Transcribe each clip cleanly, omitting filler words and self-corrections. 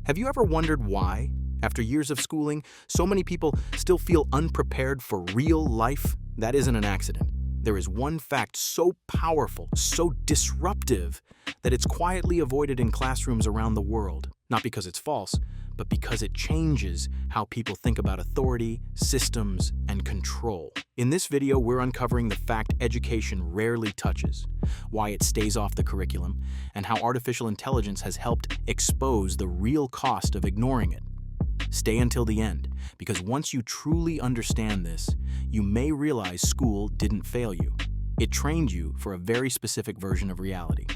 Have you ever wondered why, after years of schooling, so many people still feel unprepared for real life? That isn't an accident. There is one fact so powerful, so disruptive, that it's quietly avoided in classrooms around the world. Not because it's false, but because it changes how people think about authority, systems, and control. In this video, we're uncovering the fact education rarely touches, why it stays off the curriculum, and how artificial intelligence has helped expose the real cost of ignoring it. Stay until the end, because once you truly understand this, you may realize school didn't fail you. It trained you for a very specific version of reality.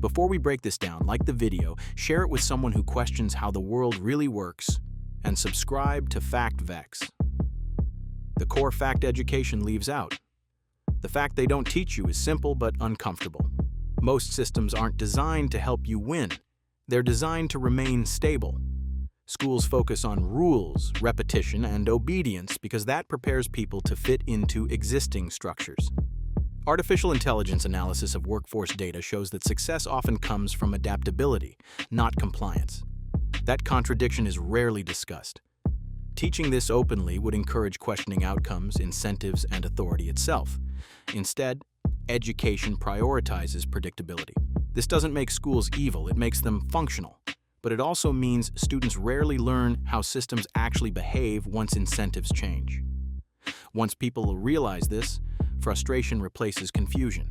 Before we break this down, like the video, share it with someone who questions how the world really works, and subscribe to Fact Vex. The core fact education leaves out. The fact they don't teach you is simple but uncomfortable. Most systems aren't designed to help you win. They're designed to remain stable. Schools focus on rules, repetition, and obedience because that prepares people to fit into existing structures. Artificial intelligence analysis of workforce data shows that success often comes from adaptability, not compliance. That contradiction is rarely discussed. Teaching this openly would encourage questioning outcomes, incentives, and authority itself. Instead, education prioritizes predictability. This doesn't make schools evil, it makes them functional. But it also means students rarely learn how systems actually behave once incentives change. Once people realize this, frustration replaces confusion.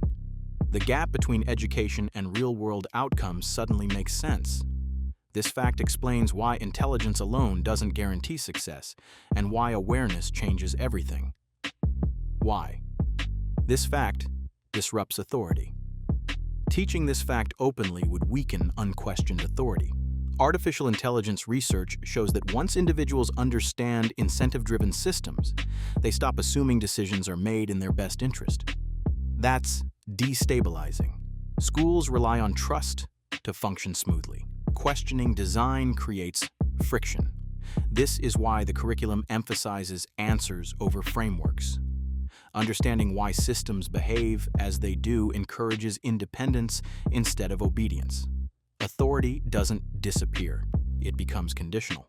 The gap between education and real-world outcomes suddenly makes sense. This fact explains why intelligence alone doesn't guarantee success, and why awareness changes everything. Why? This fact disrupts authority. Teaching this fact openly would weaken unquestioned authority. Artificial intelligence research shows that once individuals understand incentive-driven systems, they stop assuming decisions are made in their best interest. That's destabilizing. Schools rely on trust to function smoothly. Questioning design creates friction. This is why the curriculum emphasizes answers over frameworks. Understanding why systems behave as they do encourages independence instead of obedience. Authority doesn't disappear, it becomes conditional.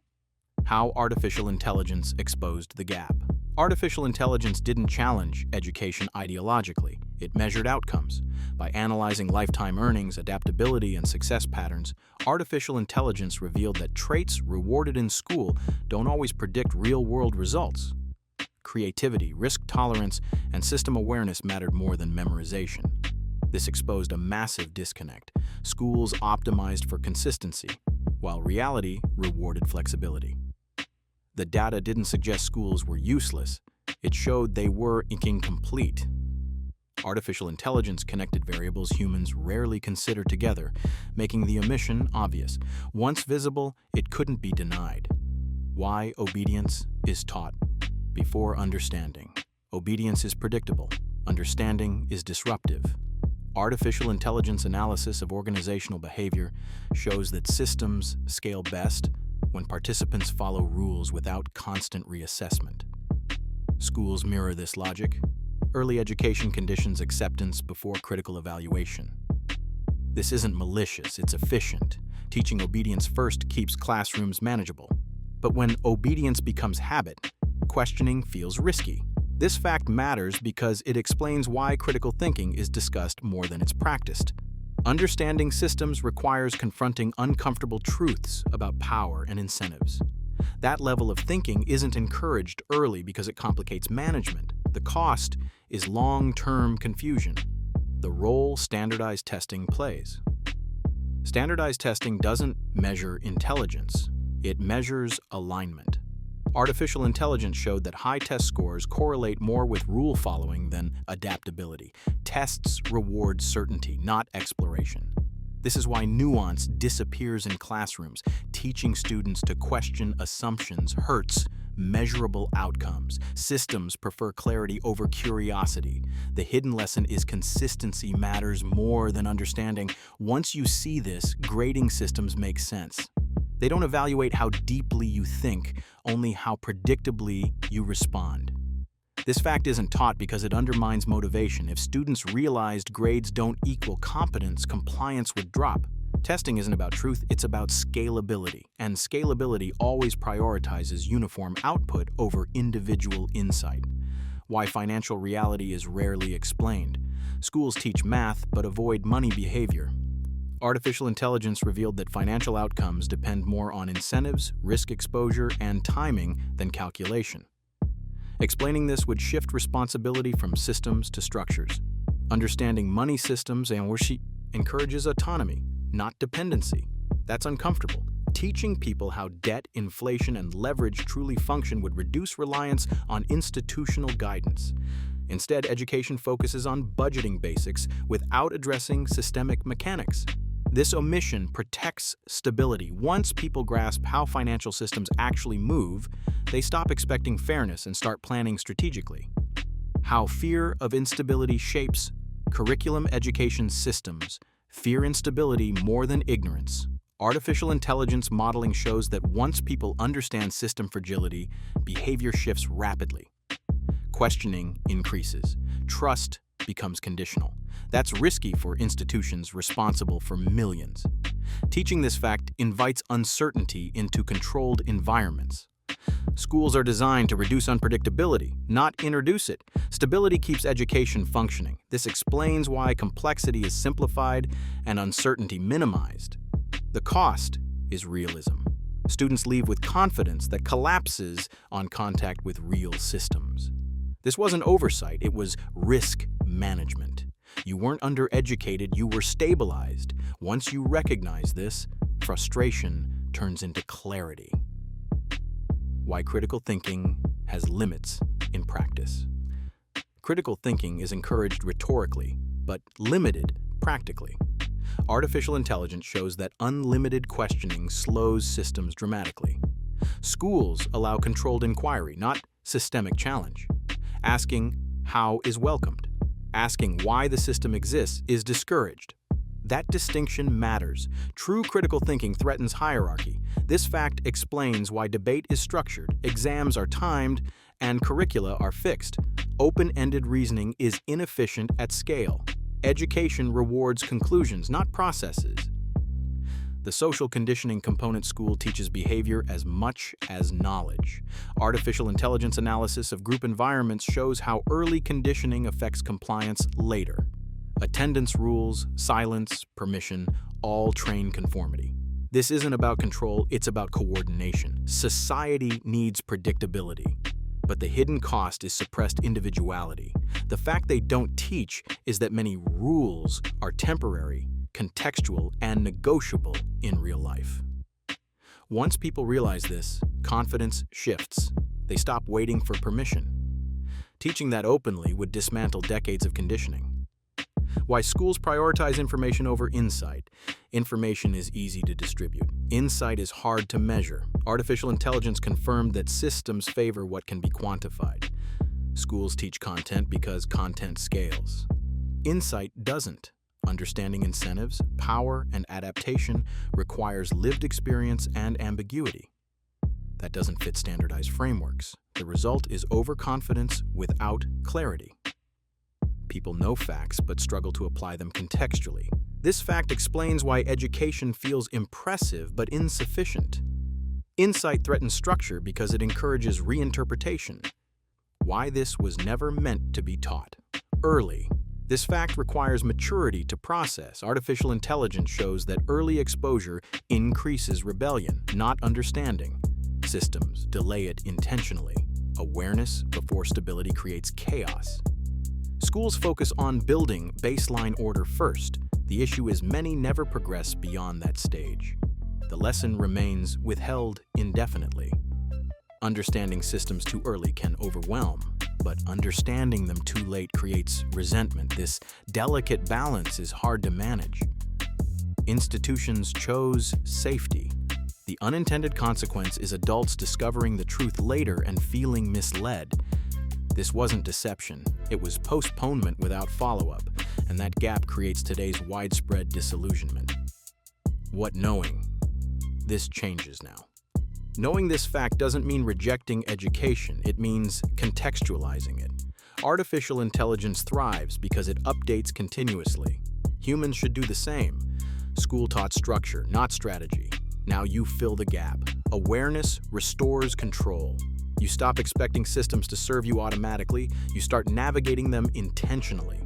How artificial intelligence exposed the gap. Artificial intelligence didn't challenge education ideologically, it measured outcomes. By analyzing lifetime earnings, adaptability, and success patterns, artificial intelligence revealed that traits rewarded in school don't always predict real-world results. Creativity, risk tolerance, and system awareness mattered more than memorization. This exposed a massive disconnect. Schools optimized for consistency, while reality rewarded flexibility. The data didn't suggest schools were useless, it showed they were incomplete. Artificial intelligence connected variables humans rarely consider together, making the omission obvious. Once visible, it couldn't be denied. Why obedience is taught before understanding. Obedience is predictable, understanding is disruptive. Artificial intelligence analysis of organizational behavior shows that systems scale best when participants follow rules without constant reassessment. Schools mirror this logic. Early education conditions acceptance before critical evaluation. This isn't malicious, it's efficient. Teaching obedience first keeps classrooms manageable. But when obedience becomes habit, questioning feels risky. This fact matters because it explains why critical thinking is discussed more than it's practiced. Understanding systems requires confronting uncomfortable truths about power and incentives. That level of thinking isn't encouraged early because it complicates management. The cost is long-term confusion. The role standardized testing plays. Standardized testing doesn't measure intelligence, it measures alignment. Artificial intelligence showed that high test scores correlate more with rule following than adaptability. Tests reward certainty, not exploration. This is why nuance disappears in classrooms. Teaching students to question assumptions hurts measurable outcomes. Systems prefer clarity over curiosity. The hidden lesson is consistency matters more than understanding. Once you see this, grading systems make sense. They don't evaluate how deeply you think, only how predictably you respond. This fact isn't taught because it undermines motivation. If students realized grades don't equal competence, compliance would drop. Testing isn't about truth, it's about scalability. And scalability always prioritizes uniform output over individual insight. Why financial reality is rarely explained. Schools teach math but avoid money behavior. Artificial intelligence revealed that financial outcomes depend more on incentives, risk exposure, and timing than calculation. Explaining this would shift responsibility from systems to structures. Understanding money systems encourages autonomy, not dependency. That's uncomfortable. Teaching people how debt, inflation, and leverage truly function would reduce reliance on institutional guidance. Instead, education focuses on budgeting basics without addressing systemic mechanics. This omission protects stability. Once people grasp how financial systems actually move, they stop expecting fairness and start planning strategically. How fear of instability shapes curriculum education systems. Fear instability more than ignorance. Artificial intelligence modeling shows that once people understand system fragility, behavior shifts rapidly. Questioning increases. Trust becomes conditional. That's risky for institutions responsible for millions. Teaching this fact invites uncertainty into controlled environments. Schools are designed to reduce unpredictability, not introduce it. Stability keeps education functioning. This explains why complexity is simplified and uncertainty minimized. The cost is realism. Students leave with confidence that collapses on contact with real systems. This wasn't oversight, it was risk management. You weren't undereducated, you were stabilized. Once you recognize this, frustration turns into clarity. Why critical thinking has limits in practice. Critical thinking is encouraged rhetorically, but limited practically. Artificial intelligence shows that unlimited questioning slows systems dramatically. Schools allow controlled inquiry, not systemic challenge. Asking how is welcomed. Asking why the system exists is discouraged. That distinction matters. True critical thinking threatens hierarchy. This fact explains why debate is structured, exams are timed, and curricula are fixed. Open-ended reasoning is inefficient at scale. Education rewards conclusions, not processes. The social conditioning component school teaches behavior as much as knowledge. Artificial intelligence analysis of group environments shows how early conditioning affects compliance later. Attendance rules, silence, permission, all train conformity. This isn't about control, it's about coordination. Society needs predictability, but the hidden cost is suppressed individuality. The fact they don't teach is that many rules are temporary, contextual, and negotiable in real life. Once people realize this, confidence shifts. They stop waiting for permission. Teaching that openly would dismantle decades of conditioning. Why schools prioritize information over insight. Information is easy to distribute. Insight is hard to measure. Artificial intelligence confirmed that systems favor what can be quantified. Schools teach content because content scales. Insight doesn't. Understanding incentives, power, and adaptation requires lived experience and ambiguity. That doesn't fit standardized frameworks. The result is overconfidence without clarity. People know facts but struggle to apply them contextually. This fact explains why education feels impressive but insufficient. Insight threatens structure because it encourages reinterpretation. Why this was never meant to be taught. Early. This fact requires maturity to process. Artificial intelligence shows that early exposure increases rebellion, not understanding. Systems delay it intentionally. Awareness before stability creates chaos. Schools focus on building baseline order first. The issue is many never progress beyond that stage. The lesson remains withheld indefinitely. Understanding systems too early can overwhelm, but understanding them too late creates resentment. This delicate balance is hard to manage. Institutions chose safety. The unintended consequence is adults discovering the truth later and feeling misled. This wasn't deception, it was postponement without follow-up, and that gap creates today's widespread disillusionment. What knowing? This changes now. Knowing this fact doesn't mean rejecting education, it means contextualizing it. Artificial intelligence thrives because it updates continuously. Humans should do the same. School taught structure, not strategy. Now you fill the gap. Awareness restores control. You stop expecting systems to serve you automatically. You start navigating them intentionally.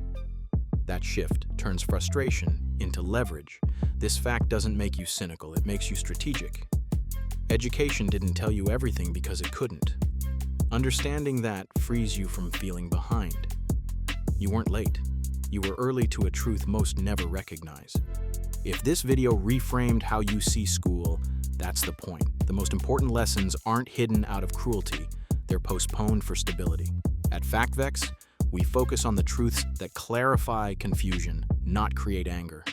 That shift turns frustration into leverage. This fact doesn't make you cynical, it makes you strategic. Education didn't tell you everything because it couldn't. Understanding that frees you from feeling behind. You weren't late. You were early to a truth most never recognize. If this video reframed how you see school, that's the point. The most important lessons aren't hidden out of cruelty, they're postponed for stability. At FactVex, we focus on the truths that clarify confusion, not create anger.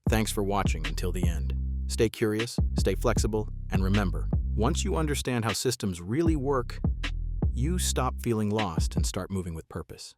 Thanks for watching until the end. Stay curious, stay flexible, and remember, once you understand how systems really work, you stop feeling lost and start moving with purpose.